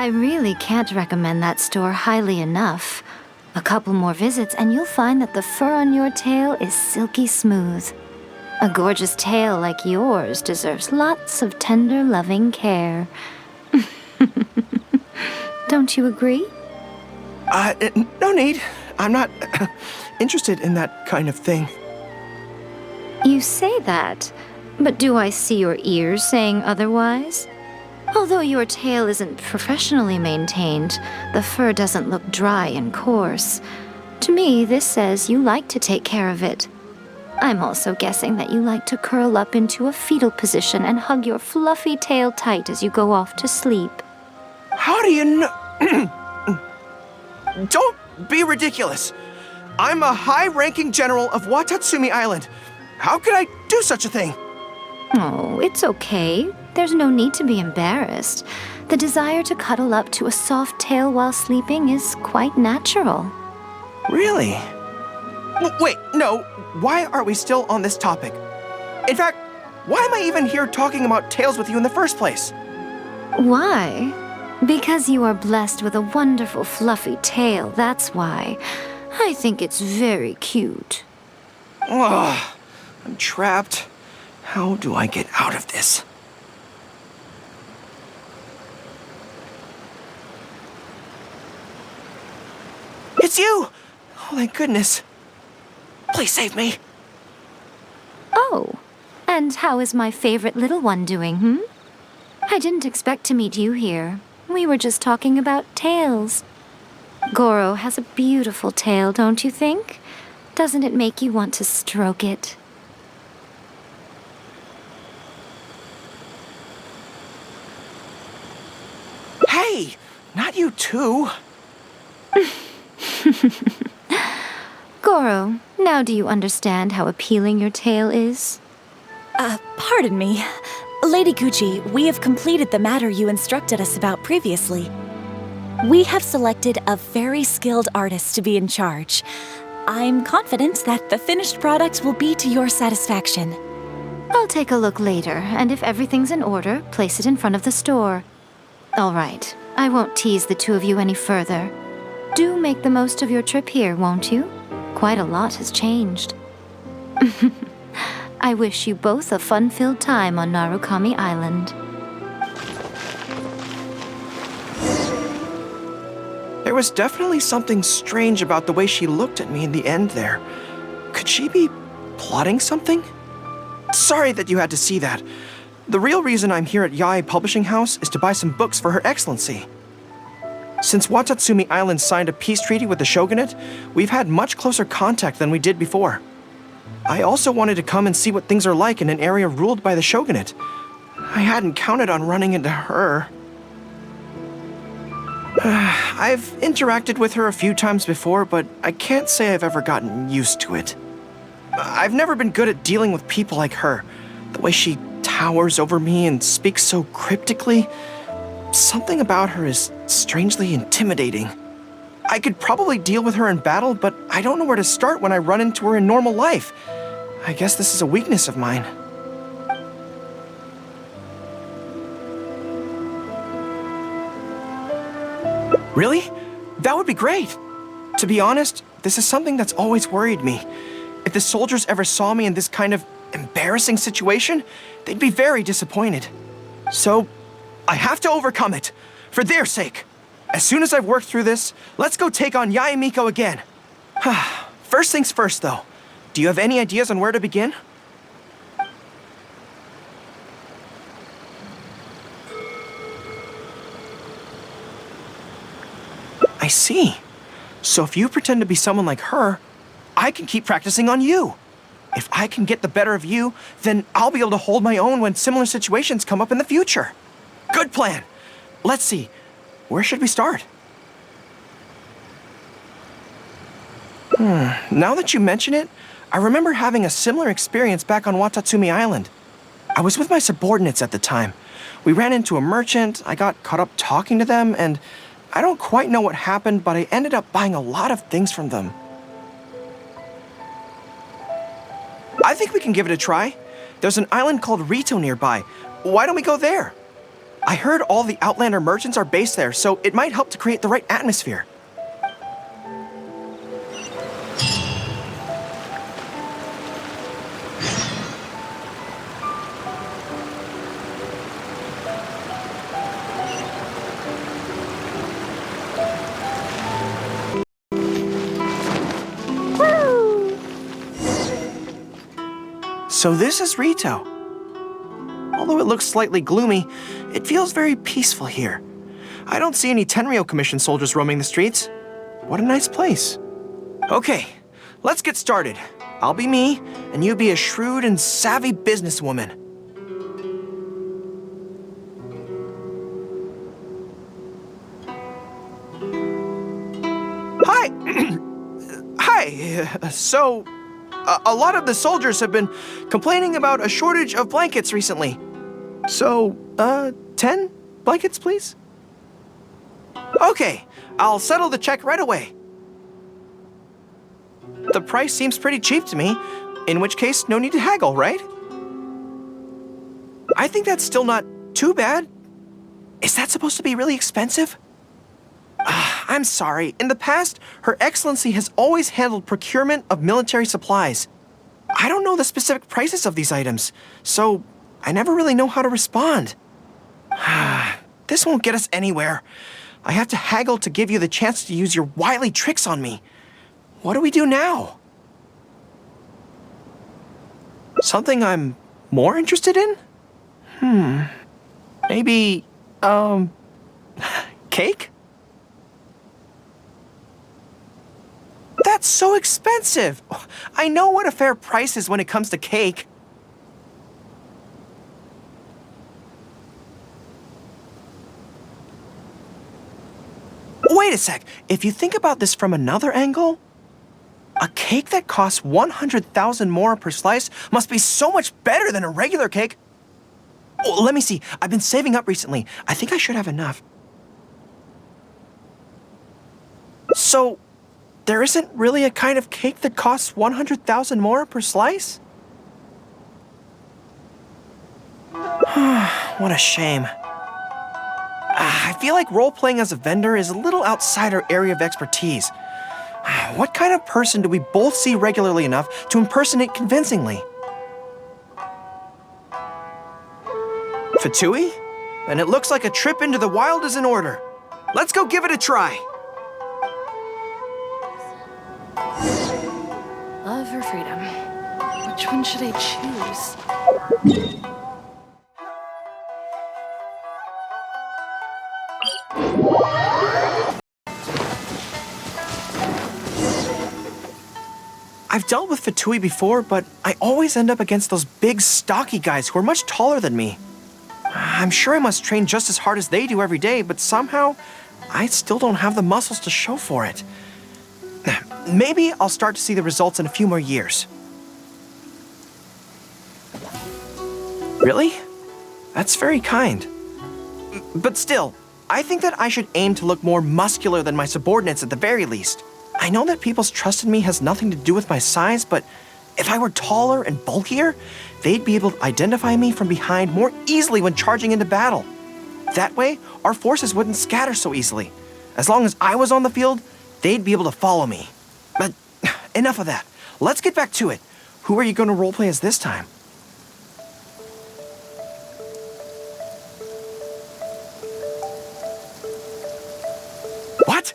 I really can't recommend that store highly enough. A couple more visits and you'll find that the fur on your tail is silky smooth. A gorgeous tail like yours deserves lots of tender, loving care. Don't you agree? No need. I'm not interested in that kind of thing. You say that, but do I see your ears saying otherwise? Although your tail isn't professionally maintained, the fur doesn't look dry and coarse. To me, this says you like to take care of it. I'm also guessing that you like to curl up into a fetal position and hug your fluffy tail tight as you go off to sleep. How do you know? Don't be ridiculous. I'm a high-ranking general of Watatsumi Island. How could I do such a thing? Oh, it's okay. There's no need to be embarrassed. The desire to cuddle up to a soft tail while sleeping is quite natural. Really? Wait, no. Why are we still on this topic? In fact, why am I even here talking about tails with you in the first place? Why? Because you are blessed with a wonderful fluffy tail, that's why. I think it's very cute. Ugh, I'm trapped. How do I get out of this? It's you! Oh, thank goodness. Please save me. Oh, and how is my favorite little one doing, I didn't expect to meet you here. We were just talking about tails. Gorou has a beautiful tail, don't you think? Doesn't it make you want to stroke it? Hey! Not you too! Gorou, now do you understand how appealing your tail is? Pardon me. Lady Gucci, we have completed the matter you instructed us about previously. We have selected a very skilled artist to be in charge. I'm confident that the finished product will be to your satisfaction. I'll take a look later, and if everything's in order, place it in front of the store. All right, I won't tease the two of you any further. Do make the most of your trip here, won't you? Quite a lot has changed. I wish you both a fun-filled time on Narukami Island. There was definitely something strange about the way she looked at me in the end there. Could she be plotting something? Sorry that you had to see that. The real reason I'm here at Yae Publishing House is to buy some books for Her Excellency. Since Watatsumi Island signed a peace treaty with the shogunate, we've had much closer contact than we did before. I also wanted to come and see what things are like in an area ruled by the shogunate. I hadn't counted on running into her. I've interacted with her a few times before, but I can't say I've ever gotten used to it. I've never been good at dealing with people like her. The way she towers over me and speaks so cryptically. Something about her is strangely intimidating. I could probably deal with her in battle, but I don't know where to start when I run into her in normal life. I guess this is a weakness of mine. Really? That would be great. To be honest, this is something that's always worried me. If the soldiers ever saw me in this kind of embarrassing situation, they'd be very disappointed. So, I have to overcome it, for their sake. As soon as I've worked through this, let's go take on Yae Miko again. First things first, though. Do you have any ideas on where to begin? I see. So if you pretend to be someone like her, I can keep practicing on you. If I can get the better of you, then I'll be able to hold my own when similar situations come up in the future. Good plan. Let's see. Where should we start? Now that you mention it, I remember having a similar experience back on Watatsumi Island. I was with my subordinates at the time. We ran into a merchant, I got caught up talking to them, and I don't quite know what happened, but I ended up buying a lot of things from them. I think we can give it a try. There's an island called Ritou nearby. Why don't we go there? I heard all the Outlander merchants are based there, so it might help to create the right atmosphere. So this is Ritou. Although it looks slightly gloomy, it feels very peaceful here. I don't see any Tenryou Commission soldiers roaming the streets. What a nice place. Okay, let's get started. I'll be me, and you be a shrewd and savvy businesswoman. Hi! Hi! So, a lot of the soldiers have been complaining about a shortage of blankets recently. So, 10 blankets, please? Okay, I'll settle the check right away. The price seems pretty cheap to me, in which case, no need to haggle, right? I think that's still not too bad. Is that supposed to be really expensive? I'm sorry. In the past, Her Excellency has always handled procurement of military supplies. I don't know the specific prices of these items, so I never really know how to respond. This won't get us anywhere. I have to haggle to give you the chance to use your wily tricks on me. What do we do now? Something I'm more interested in? Maybe, cake? That's so expensive! I know what a fair price is when it comes to cake. Wait a sec. If you think about this from another angle, a cake that costs 100,000 more per slice must be so much better than a regular cake. Oh, let me see. I've been saving up recently. I think I should have enough. So, there isn't really a kind of cake that costs 100,000 more per slice? What a shame. I feel like role-playing as a vendor is a little outside our area of expertise. What kind of person do we both see regularly enough to impersonate convincingly? Fatui? And it looks like a trip into the wild is in order. Let's go give it a try. Love or freedom? Which one should I choose? I've dealt with Fatui before, but I always end up against those big, stocky guys who are much taller than me. I'm sure I must train just as hard as they do every day, but somehow, I still don't have the muscles to show for it. Maybe I'll start to see the results in a few more years. Really? That's very kind. But still, I think that I should aim to look more muscular than my subordinates at the very least. I know that people's trust in me has nothing to do with my size, but if I were taller and bulkier, they'd be able to identify me from behind more easily when charging into battle. That way, our forces wouldn't scatter so easily. As long as I was on the field, they'd be able to follow me. But enough of that. Let's get back to it. Who are you going to roleplay as this time? What?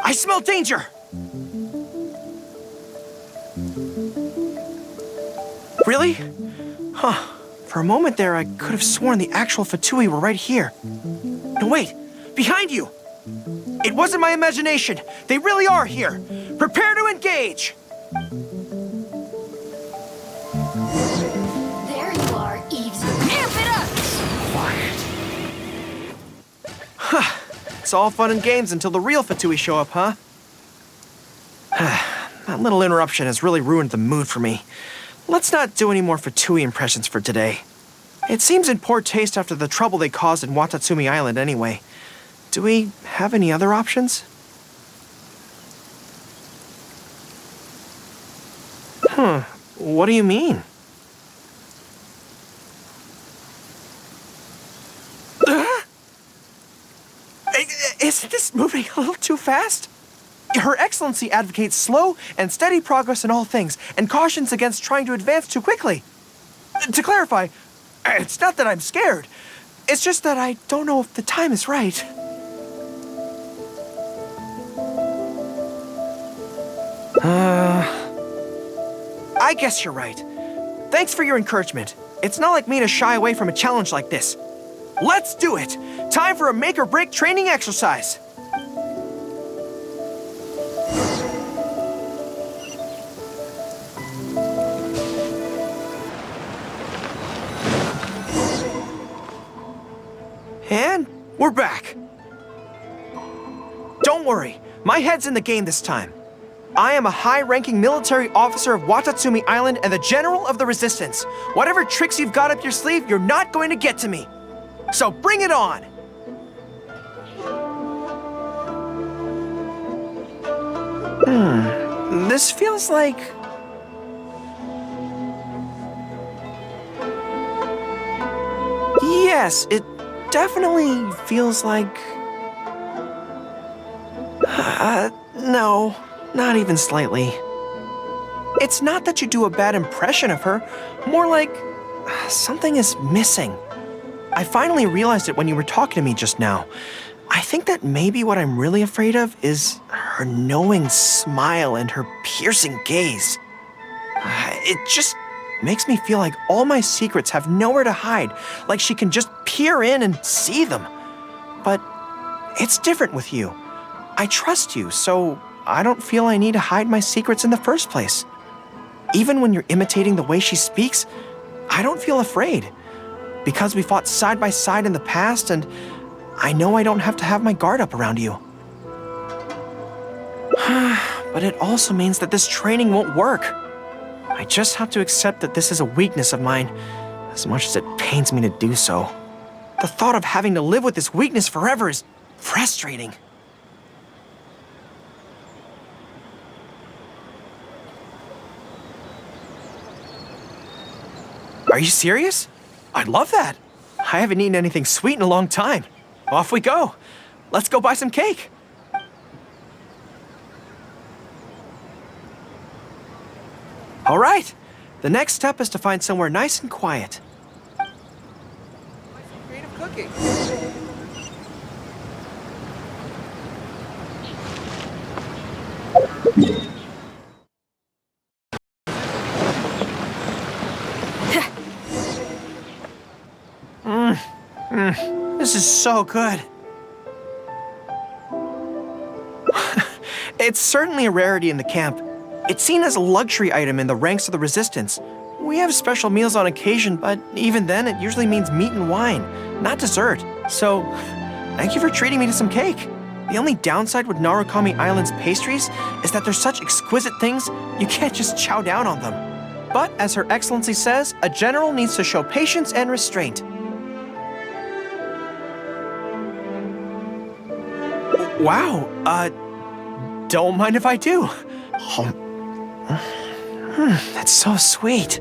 I smell danger! Really? Huh. For a moment there, I could have sworn the actual Fatui were right here. No, wait! Behind you! It wasn't my imagination! They really are here! Prepare to engage! There you are, Eves. Amp it up! Quiet. It's all fun and games until the real Fatui show up, huh? That little interruption has really ruined the mood for me. Let's not do any more Fatui impressions for today. It seems in poor taste after the trouble they caused in Watatsumi Island anyway. Do we have any other options? What do you mean? Isn't this moving a little too fast? Her Excellency advocates slow and steady progress in all things and cautions against trying to advance too quickly. To clarify, it's not that I'm scared. It's just that I don't know if the time is right. I guess you're right. Thanks for your encouragement. It's not like me to shy away from a challenge like this. Let's do it! Time for a make-or-break training exercise! And we're back. Don't worry, my head's in the game this time. I am a high-ranking military officer of Watatsumi Island and the General of the Resistance. Whatever tricks you've got up your sleeve, you're not going to get to me. So bring it on! This feels like... Yes, it definitely feels like... no, not even slightly. It's not that you do a bad impression of her, more like something is missing. I finally realized it when you were talking to me just now. I think that maybe what I'm really afraid of is her knowing smile and her piercing gaze. It just makes me feel like all my secrets have nowhere to hide, like she can just peer in and see them. But it's different with you. I trust you, so I don't feel I need to hide my secrets in the first place. Even when you're imitating the way she speaks, I don't feel afraid. Because we fought side by side in the past, and I know I don't have to have my guard up around you. But it also means that this training won't work. I just have to accept that this is a weakness of mine, as much as it pains me to do so. The thought of having to live with this weakness forever is frustrating. Are you serious? I'd love that. I haven't eaten anything sweet in a long time. Off we go. Let's go buy some cake. All right. The next step is to find somewhere nice and quiet. Creative cooking. This is so good. It's certainly a rarity in the camp. It's seen as a luxury item in the ranks of the Resistance. We have special meals on occasion, but even then it usually means meat and wine, not dessert. So, thank you for treating me to some cake. The only downside with Narukami Island's pastries is that they're such exquisite things, you can't just chow down on them. But as Her Excellency says, a general needs to show patience and restraint. Wow, don't mind if I do. That's so sweet.